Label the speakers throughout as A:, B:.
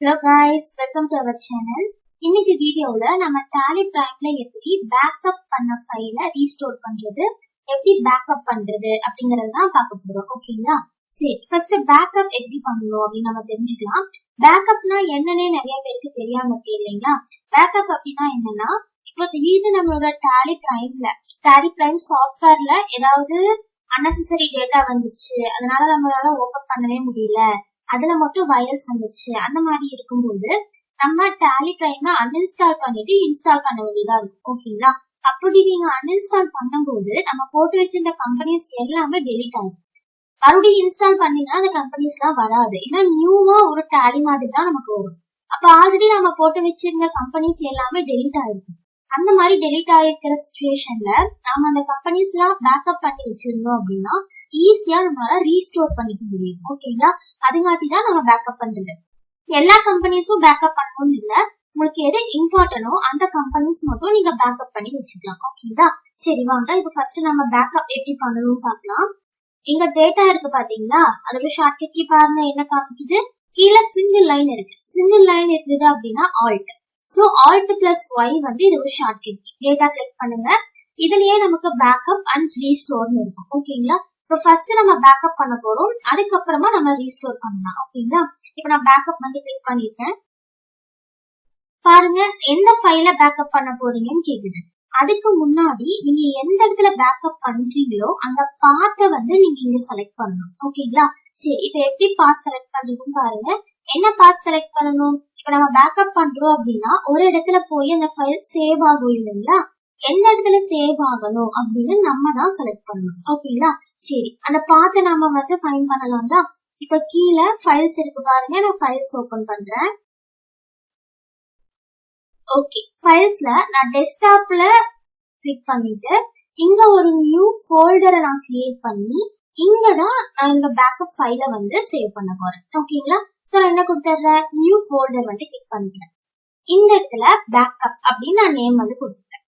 A: Hello guys, welcome to our channel. இன்னைக்கு வீடியோல நம்ம Tally Primeல எப்படி பேக்கப் பண்ண ஃபைலை ரீஸ்டோர் பண்றது, எப்படி பேக்கப் பண்றது அப்படிங்கறது தான் பார்க்க போறோம். ஓகேங்களா? சரி, ஃபர்ஸ்ட் பேக்கப் எப்படி பண்ணணும் அப்படின்னு நம்ம தெரிஞ்சுக்கலாம். பேக்கப்னா என்னன்னே நிறைய பேருக்கு தெரியாம இருக்கு இல்லைங்களா? பேக்கப் அப்படின்னா என்னன்னா, இப்போ திடீர்னு நம்மளோட Tally Prime சாஃப்ட்வேர்ல ஏதாவது அன்னெசரி டேட்டா வந்துருச்சு, அதனால நம்மளால ஓபன் பண்ணவே முடியல, அதுல மட்டும் வைரஸ் வந்துருச்சு, அந்த மாதிரி இருக்கும்போது நம்ம Tally Prime அன்இன்ஸ்டால் பண்ணிட்டு இன்ஸ்டால் பண்ண வேண்டியதா இருக்கும். ஓகேங்களா? அப்படி நீங்க அன்இன்ஸ்டால் பண்ணும்போது நம்ம போட்டு வச்சிருந்த கம்பெனிஸ் எல்லாமே டெலீட் ஆகும். மறுபடியும் இன்ஸ்டால் பண்ணீங்கன்னா அந்த கம்பெனிஸ் எல்லாம் வராது. ஏன்னா நியூவா ஒரு டேலி மாதிரி தான் நமக்கு வரும். அப்ப ஆல்ரெடி நம்ம போட்டு வச்சிருந்த கம்பெனிஸ் எல்லாமே டெலீட் ஆயிருக்கும். அந்த மாதிரி டெலீட் ஆயிருக்கிற சிச்சுவேஷன்ல நாம அந்த கம்பெனிஸ் எல்லாம் பேக்கப் பண்ணி வச்சிருந்தோம் அப்படின்னா ஈஸியா நம்மளால ரீஸ்டோர் பண்ணிக்க முடியும். ஓகேங்களா? அதுங்காட்டி தான் நம்ம பேக்கப் பண்றது. எல்லா கம்பெனிஸும் பேக்கப் பண்ணணும்னு இல்ல, உங்களுக்கு எது இம்பார்ட்டனோ அந்த கம்பெனிஸ் மட்டும் நீங்க பேக்கப் பண்ணி வச்சுக்கலாம். ஓகேங்களா? சரி வாங்க, இப்ப ஃபர்ஸ்ட் நம்ம பேக்கப் எப்படி பண்ணணும்னு பார்க்கலாம். இங்க டேட்டா இருக்கு பாத்தீங்களா, அதோட ஷார்ட்கட் கீ பாருங்க என்ன காமிக்குது. கீழே சிங்கிள் லைன் இருக்கு. சிங்கிள் லைன் இருந்தது அப்படின்னா alt. So alt plus Y வந்து இதோட ஷார்ட்கட் கீ. டேட்டா கிளிக் பண்ணுங்க. இதுலயே நமக்கு பேக்கப் அண்ட் ரீஸ்டோர்னு இருக்கும். ஓகேங்களா? இப்போ ஃபர்ஸ்ட் நம்ம பேக்கப் பண்ண போறோம், அதுக்கப்புறமா நம்ம ரீஸ்டோர் பண்ணலாம். ஓகேங்களா? இப்போ நான் பேக்கப் வந்து கிளிக் பண்ணிருக்கேன். பாருங்க எந்த ஃபைல பேக்கப் பண்ண போறீங்கன்னு கேக்குது. அதுக்கு முன்னாடி நீங்க எந்த இடத்துல பேக்கப் பண்றீங்களோ அந்த பாத்தை வந்து நீங்க இங்க செலக்ட் பண்ணணும். ஓகேங்களா? சரி, இப்ப எப்படி பாத் செலக்ட் பண்றதுன்னு பாருங்க. என்ன பாத் செலக்ட் பண்ணணும்? இப்ப நம்ம பேக்கப் பண்றோம் அப்படின்னா ஒரு இடத்துல போய் அந்த ஃபைல் சேவ் ஆகும் இல்லைங்களா? எந்த இடத்துல சேவ் ஆகணும் அப்படின்னு நம்ம தான் செலக்ட் பண்ணணும். ஓகேங்களா? சரி, அந்த பாத்தை நாம வந்து ஃபைண்ட் பண்ணலாம்ல. இப்ப கீழே ஃபைல்ஸ் இருக்கு பாருங்க, நான் ஃபைல்ஸ் ஓபன் பண்றேன். ஓகே, ஃபைல்ஸ்ல நான் டெஸ்க்டாப்ல கிளிக் பண்ணிட்டு இங்க ஒரு நியூ ஃபோல்டரை நான் கிரியேட் பண்ணி இங்கதான் நான் என்னோட பேக்கப் ஃபைல வந்து சேவ் பண்ண போறேன். ஓகேங்களா? சோ நான் என்ன கொடுத்துறேன், நியூ ஃபோல்டர் வந்து கிளிக் பண்ணிக்கிறேன். இந்த இடத்துல பேக்கப் அப்படின்னு நான் நேம் வந்து கொடுத்துக்கிறேன்.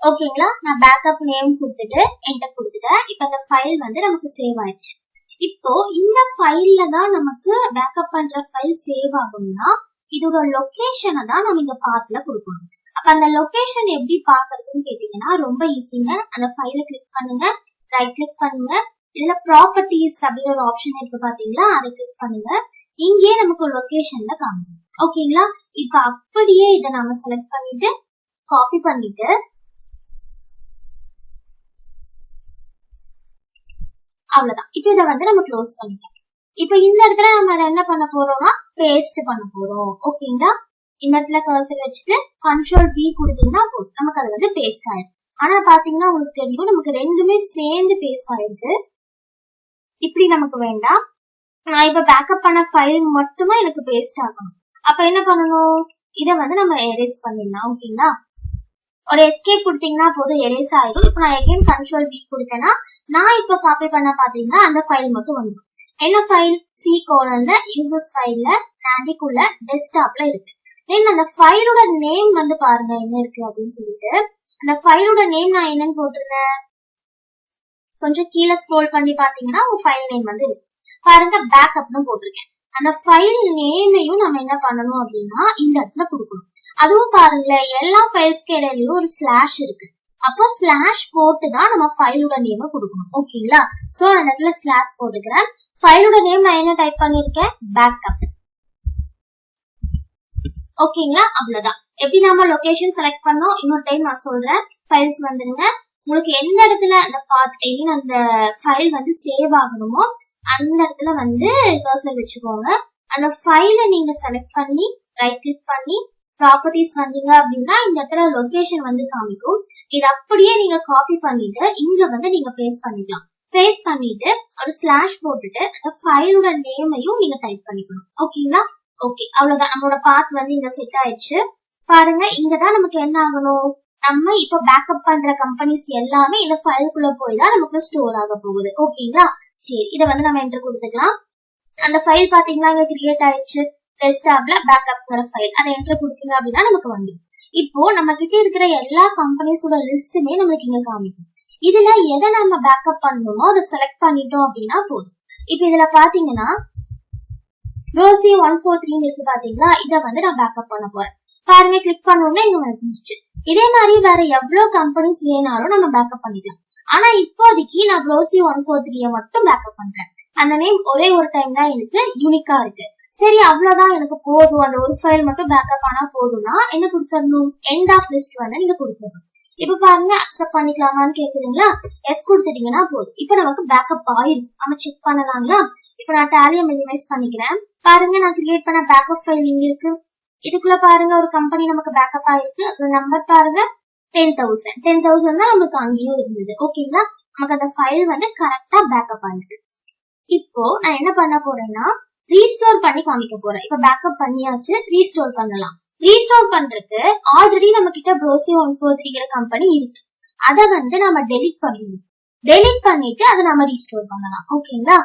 A: ஓகேங்களா? நான் பேக்கப் நேம் கொடுத்துட்டு என்டர் கொடுத்துட்டேன். இப்ப அந்த ஃபைல் வந்து நமக்கு சேவ் ஆயிடுச்சு. இப்போ இந்த ஃபைல்ல தான் நமக்கு பேக்கப் பண்ற ஃபைல் சேவ் ஆகும்னா இதோட லொகேஷனை தான் நம்ம இங்க பாத்துல கொடுக்கணும். அப்ப அந்த லொகேஷன் எப்படி பாக்குறதுன்னு கேட்டீங்கன்னா ரொம்ப ஈஸிங்க. அந்த ஃபைல கிளிக் பண்ணுங்க, ரைட் கிளிக் பண்ணுங்க, இதுல ப்ராப்பர்ட்டிஸ் அப்படின்னு ஒரு ஆப்ஷன் இருக்கு பாத்தீங்களா, அதை கிளிக் பண்ணுங்க. இங்கே நமக்கு லொகேஷன்ல காணும். ஓகேங்களா? இப்ப அப்படியே இதை நாம செலக்ட் பண்ணிட்டு காப்பி பண்ணிட்டு அவ்வளவுதான். இப்ப இதை வந்து நம்ம க்ளோஸ் பண்ணிக்கலாம். இப்ப இந்த இடத்துல நம்ம அதை என்ன பண்ண போறோம்னா பேஸ்ட் பண்ண போறோம். ஓகேங்களா? இந்த இடத்துல கர்சர் வச்சுட்டு Ctrl V கொடுத்தீங்கன்னா போதும், நமக்கு அது வந்து பேஸ்ட் ஆயிடும். ஆனா பாத்தீங்கன்னா உங்களுக்கு தெரியும் நமக்கு ரெண்டுமே சேர்ந்து பேஸ்ட் ஆயிருக்கு. இப்படி நமக்கு வேண்டாம். நான் இப்ப பேக்கப் பண்ண ஃபைல் மட்டுமே எனக்கு பேஸ்ட் ஆகணும். அப்ப என்ன பண்ணணும், இதை வந்து நம்ம எரேஸ் பண்ணிடலாம். ஓகேங்களா? ஒரு எஸ்கேப் கொடுத்தீங்கன்னா போதும், எரேஸ் ஆயிடும். இப்ப நான் எகைன் Ctrl V கொடுத்தேன்னா நான் இப்ப காப்பி பண்ண பாத்தீங்கன்னா அந்த ஃபைல் மட்டும் வந்துடும். என்ன ஃபைல்? C:'ல யூசர்ஸ் ஃபைல்ல நாண்டிக்குள்ள டெஸ்க்டாப்ல இருக்கு. தென் அந்த ஃபைலோட நேம் வந்து பாருங்க என்ன இருக்கு அப்படின்னு சொல்லிட்டு, அந்த ஃபைலோட நேம் நான் என்னன்னு போட்டிருந்தேன், கொஞ்சம் கீழே ஸ்க்ரோல் பண்ணி பாத்தீங்கன்னா உங்க ஃபைல் நேம் வந்து இருக்கு பாருங்க, பேக்கப்னு போட்டிருக்கேன். அந்த ஃபைல் நேமையும் நம்ம என்ன பண்ணணும் அப்படின்னா இந்த இடத்துல கொடுக்கணும். அதுவும் பாருங்களேன் எல்லா ஃபைல்ஸ்க்கு இடையிலயும் ஒரு ஸ்லாஷ் இருக்கு. அப்போ ஸ்லாஷ் போட்டு தான் நம்ம ஃபைலோட நேமை கொடுக்கணும். ஓகேங்களா? சோ அந்த இடத்துல ஸ்லாஷ் போட்டுக்கிறேன். ஃபைலோட நேம் நான் என்ன டைப் பண்ணிருக்கேன், பேக்கப். ஓகேங்களா? அவ்வளவுதான். எப்படி நாம லொகேஷன் செலக்ட் பண்ணோம் இன்னொரு டைம் நான் சொல்றேன். ஃபைல்ஸ் வந்துருங்க. உங்களுக்கு எந்த இடத்துல அந்த பாத் அந்த ஃபைல் வந்து சேவ் ஆகணுமோ அந்த இடத்துல வந்து கர்சர் வச்சுக்கோங்க. அந்த ஃபைல நீங்க செலக்ட் பண்ணி ரைட் கிளிக் பண்ணி ப்ராப்பர்ட்டிஸ் வந்தீங்க அப்படின்னா இந்த இடத்துல லொகேஷன் வந்து காமிக்கும். இது அப்படியே நீங்க காப்பி பண்ணிட்டு இங்க வந்து நீங்க பேஸ்ட் பண்ணிக்கலாம். பேஸ்ட் பண்ணிட்டு ஒரு ஸ்லாஷ் போட்டுட்டு அந்த ஃபைலோட நேமையும் நீங்க டைப் பண்ணிக்கணும். ஓகேங்களா? ஓகே, அவ்வளவுதான். நம்மளோட பாத் வந்து இங்க செட் ஆயிடுச்சு. பாருங்க இங்கதான் நமக்கு என்ன ஆகணும், நம்ம இப்ப பேக்கப் பண்ற கம்பெனிஸ் எல்லாமே இந்த ஃபைலுக்குள்ள போய் தான் நமக்கு ஸ்டோர் ஆக போகுது. ஓகேங்களா? சரி, இதை வந்து நம்ம என்டர் கொடுத்துக்கலாம். அந்த ஃபைல் பாத்தீங்கன்னா இங்க கிரியேட் ஆயிடுச்சு, டெஸ்க்டாப்ல பேக்கப்ங்கிற ஃபைல். அதை என்டர் கொடுத்தீங்க அப்படின்னா நமக்கு வந்துடும். இப்போ நம்ம கிட்ட இருக்கிற எல்லா கம்பெனிஸோட லிஸ்ட்டுமே நமக்கு இங்க காமிக்கும். இதுல எதை நம்ம பேக்கப் பண்ணணுமோ அதை செலக்ட் பண்ணிட்டோம் அப்படின்னா போதும். இப்ப இதுல பாத்தீங்கன்னா BROSY 143 இருக்கு பாத்தீங்களா, இத வந்து நான் பேக்கப் பண்ண போறேன். பாருங்க, கிளிக் பண்ணோம்னா இங்க வந்துருச்சு. இதே மாதிரி வேற எவ்வளவு கம்பெனிஸ் வேணாலும் நம்ம பேக்கப் பண்ணிக்கலாம். ஆனா இப்போதைக்கு நான் BROSY 143 மட்டும் பேக்கப் பண்றேன். அந்த நேம் ஒரே ஒரு டைம் தான் எனக்கு யூனிக்கா இருக்கு. சரி, அவ்வளவுதான் எனக்கு போதும், அந்த ஒரு ஃபைல் மட்டும் பேக்கப் ஆனா போதும்னா என்ன கொடுத்துடணும், எண்ட் ஆஃப் லிஸ்ட் வந்து நீங்க கொடுத்துடணும். இப்ப பாருங்க, அக்செப்ட் பண்ணிக்கலாமான்னு கேக்குறீங்களா, எஸ் கொடுத்துட்டீங்கன்னா போதும். இப்ப நமக்கு பேக்கப் ஆயிரும். நம்ம செக் பண்ணலாங்களா? இப்ப நான் டேலியை மினிமைஸ் பண்ணிக்கிறேன். பாருங்க, நான் கிரியேட் பண்ண பேக்கப் ஃபைல் இங்க இருக்கு. இதுக்குள்ள பாருங்க ஒரு கம்பெனி நமக்கு பேக்கப் ஆயிருக்கு. நம்பர் பாருங்க 10,000 தான் நமக்கு அங்கேயும் இருந்தது. ஓகேங்களா, நமக்கு அந்த ஃபைல் வந்து கரெக்டா பேக்கப் ஆயிருக்கு. இப்போ நான் என்ன பண்ண போறேன்னா ரீஸ்டோர் பண்ணி காமிக்க போறேன். இப்ப பேக்கப் பண்ணியாச்சு, ரீஸ்டோர் பண்ணலாம். ரீஸ்டோர் பண்றதுக்கு ஆல்ரெடி நம்ம கிட்ட BROSY 143 கம்பெனி இருக்கு. அத வந்து நம்ம டெலிட் பண்ணணும். டெலிட் பண்ணிட்டு அதை நம்ம ரீஸ்டோர் பண்ணலாம். ஓகேங்களா,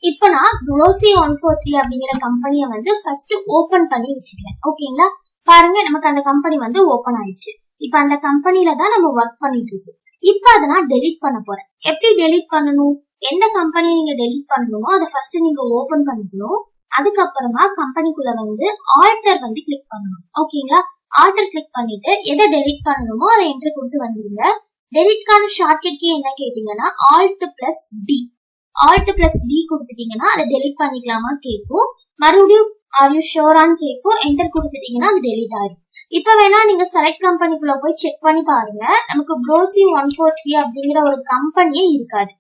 A: இப்ப நான் BROSY 143 அப்படிங்கிற கம்பெனியை வந்து ஃபர்ஸ்ட் ஓபன் பண்ணி வச்சுக்கிறேன். ஓகேங்களா, பாருங்க நமக்கு அந்த கம்பெனி வந்து ஓபன் ஆயிடுச்சு. இப்ப அந்த கம்பெனில தான் நம்ம ஒர்க் பண்ணிட்டு இருக்கோம். இப்ப அதை நான் டெலிட் பண்ண போறேன். எப்படி டெலிட் பண்ணணும், எந்த கம்பெனியை நீங்க டெலிட் பண்ணணுமோ அதை ஃபர்ஸ்ட் நீங்க ஓபன் பண்ணிக்கணும். அதுக்கப்புறமா கம்பெனிக்குள்ள வந்து ஆல்டர் வந்து கிளிக் பண்ணணும். ஓகேங்களா, ஆல்டர் கிளிக் பண்ணிட்டு எதை டெலிட் பண்ணணுமோ அதை என்ட்ரி கொடுத்து வந்துருங்க. டெலிட்கான ஷார்ட்கட் கீ என்ன கேட்டீங்கன்னா Alt+D. Alt+D கொடுத்துட்டீங்கன்னா அதை டெலிட் பண்ணிக்கலாமா கேட்கும். மறுபடியும் ஆர் யூ ஷோரான்னு கேட்கும். என்டர் கொடுத்துட்டீங்கன்னா அது டெலிட் ஆயிடும். இப்ப வேணா நீங்க செலக்ட் கம்பெனிக்குள்ள போய் செக் பண்ணி பாருங்க, நமக்கு BROSY 143 அப்படிங்கிற ஒரு கம்பெனியே இருக்காது.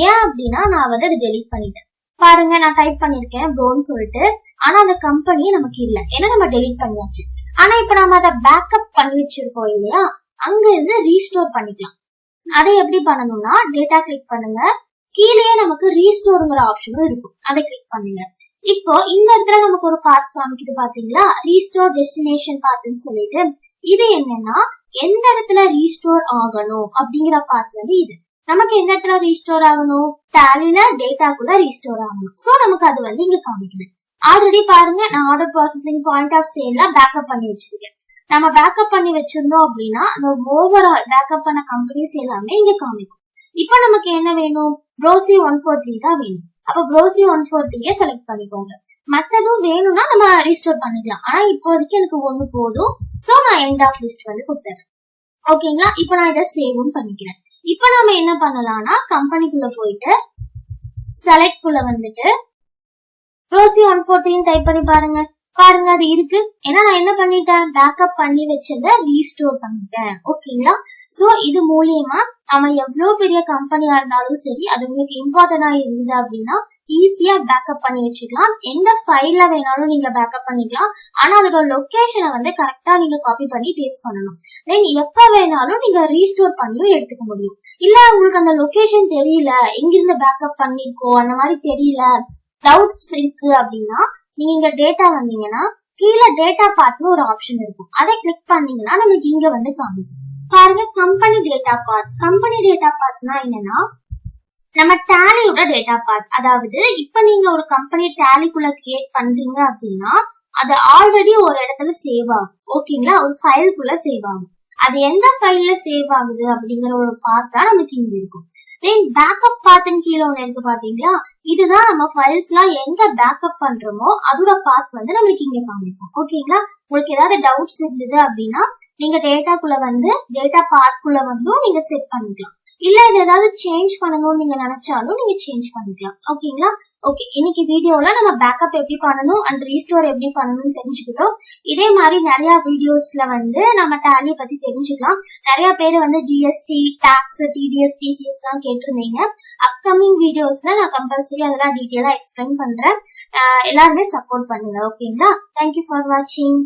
A: ஏன் அப்படின்னா நான் வந்து அதை டெலிட் பண்ணிட்டேன். பாருங்க, நான் டைப் பண்ணிருக்கேன் ப்ரோன்னு சொல்லிட்டு, ஆனா அந்த கம்பெனியே நமக்கு இல்ல, ஏன்னா நம்ம டெலிட் பண்ணியாச்சு. ஆனா இப்ப நம்ம அதை பேக்கப் பண்ணி வச்சிருக்கோம் இல்லையா, அங்க இருந்து ரீஸ்டோர் பண்ணிக்கலாம். அதை எப்படி பண்ணணும்னா டேட்டா கிளிக் பண்ணுங்க, கீழே நமக்கு ரீஸ்டோர்ங்கிற ஆப்ஷனும் இருக்கும், அதை கிளிக் பண்ணுங்க. இப்போ இந்த இடத்துல நமக்கு ஒரு பாத் காமிக்குது பாத்தீங்களா, ரீஸ்டோர் டெஸ்டினேஷன் பாத்துன்னு சொல்லிட்டு. இது என்னன்னா எந்த இடத்துல ரீஸ்டோர் ஆகணும் அப்படிங்கிற பாத் வந்து இது. நமக்கு எந்த இடத்துல ரீஸ்டோர் ஆகணும், டேலில டேட்டாக்குள்ள ரீஸ்டோர் ஆகணும். சோ நமக்கு அது வந்து இங்க காமிக்கிறேன். ஆல்ரெடி பாருங்க, நான் ஆர்டர் ப்ராசஸிங், பாயிண்ட் ஆஃப் சேல்ல பேக்கப் பண்ணி வச்சிருக்கேன். நம்ம பேக்கப் பண்ணி வச்சிருந்தோம் அப்படின்னா அந்த ஓவரால் பேக்கப் பண்ண கம்பெனிஸ் எல்லாமே இங்க காமிக்கும். இப்ப நமக்கு என்ன வேணும், BROSY 143 தான் வேணும். அப்ப BROSY 143 செலக்ட் பண்ணிக்கோங்க. மத்ததும் வேணும்னா நம்ம ரீஸ்டோர் பண்ணிக்கலாம். ஆனா இப்போதைக்கு எனக்கு ஒண்ணு போதும். சோ நான் எண்ட் ஆஃப் லிஸ்ட் வந்து கொடுத்துறேன். ஓகேங்களா, இப்ப நான் இதை சேவும் பண்ணிக்கிறேன். இப்ப நம்ம என்ன பண்ணலாம்னா கம்பெனிக்குள்ள போயிட்டு செலக்ட் குள்ள வந்துட்டு BROSY 143 டைப் பண்ணி பாருங்க. பாருங்க, அது இருக்கு. ஏன்னா நான் என்ன பண்ணிட்டேன், பேக்கப் பண்ணி வச்சத ரீஸ்டோர் பண்ணிட்டேன். ஓகேங்களா, சோ இது மூலியமா நம்ம எவ்வளவு பெரிய கம்பெனியா இருந்தாலும் சரி, அது உங்களுக்கு இம்பார்ட்டன்டா இருந்தது அப்படின்னா ஈஸியா பேக்கப் பண்ணி வச்சுக்கலாம். எந்த ஃபைல்ல வேணாலும் நீங்க பேக்கப் பண்ணிக்கலாம். ஆனா அதோட லொகேஷனை வந்து கரெக்டா நீங்க காப்பி பண்ணி பேஸ்ட் பண்ணணும். தென் எப்ப வேணாலும் நீங்க ரீஸ்டோர் பண்ணியும் எடுத்துக்க முடியும். இல்ல உங்களுக்கு அந்த லொகேஷன் தெரியல, எங்கிருந்து பேக்கப் பண்ணிருக்கோம் அந்த மாதிரி தெரியல, டவுட்ஸ் இருக்கு அப்படின்னா நீங்க இங்க டேட்டா வந்தீங்கன்னா கீழே டேட்டா பாத்னு ஒரு ஆப்ஷன் இருக்கும். அதை கிளிக் பண்ணீங்கன்னா நமக்கு இங்க வந்து காமிக்கும். பாருங்க, கம்பெனி டேட்டா பாத். கம்பெனி டேட்டா பாத்னா என்னன்னா நம்ம டேலியோட டேட்டா பாத். அதாவது இப்ப நீங்க ஒரு கம்பெனி டேலிக்குள்ள கிரியேட் பண்றீங்க அப்படின்னா அது ஆல்ரெடி ஒரு இடத்துல சேவ் ஆகும். ஓகேங்களா, ஒரு ஃபைலுக்குள்ள சேவ் ஆகும். அது எந்த ஃபைல்ல சேவ் ஆகுது அப்படிங்கிற ஒரு பார்ட் தான் நமக்கு இங்க இருக்கும். தென் பேக்கப் பாத்னு கீழே ஒண்ணு இருக்கு பாத்தீங்களா, இதுதான் நம்ம ஃபைல்ஸ் எல்லாம் எங்க பேக்கப் பண்றோமோ அதோட பாத் வந்து நம்மளுக்கு இங்க காமிக்கும். ஓகேங்களா, உங்களுக்கு ஏதாவது டவுட்ஸ் இருந்தது அப்படின்னா நீங்க டேட்டாக்குள்ள வந்து டேட்டா பாத்குள்ள வந்தும் நீங்க செட் பண்ணிக்கலாம். இல்ல இது ஏதாவது சேஞ்ச் பண்ணணும்னு நீங்க நினைச்சாலும் நீங்க சேஞ்ச் பண்ணிக்கலாம். ஓகேங்களா, ஓகே, இன்னைக்கு வீடியோல நம்ம பேக்கப் எப்படி பண்ணணும் அண்ட் ரீஸ்டோர் எப்படி பண்ணணும்னு தெரிஞ்சுக்கிட்டோம். இதே மாதிரி நிறைய வீடியோஸ்ல வந்து நம்ம டேலி பத்தி தெரிஞ்சுக்கலாம். நிறைய பேர் வந்து ஜிஎஸ்டி, டாக்ஸ், டிடிஎஸ், டிசிஎஸ் எல்லாம் கேட்டிருந்தீங்க. அப்கமிங் வீடியோஸ்ல நான் கம்பல்சரி அதெல்லாம் டீட்டெயிலா எக்ஸ்பிளைன் பண்றேன். எல்லாருமே சப்போர்ட் பண்ணுங்க. ஓகேங்களா, தேங்க்யூ ஃபார் வாட்சிங்.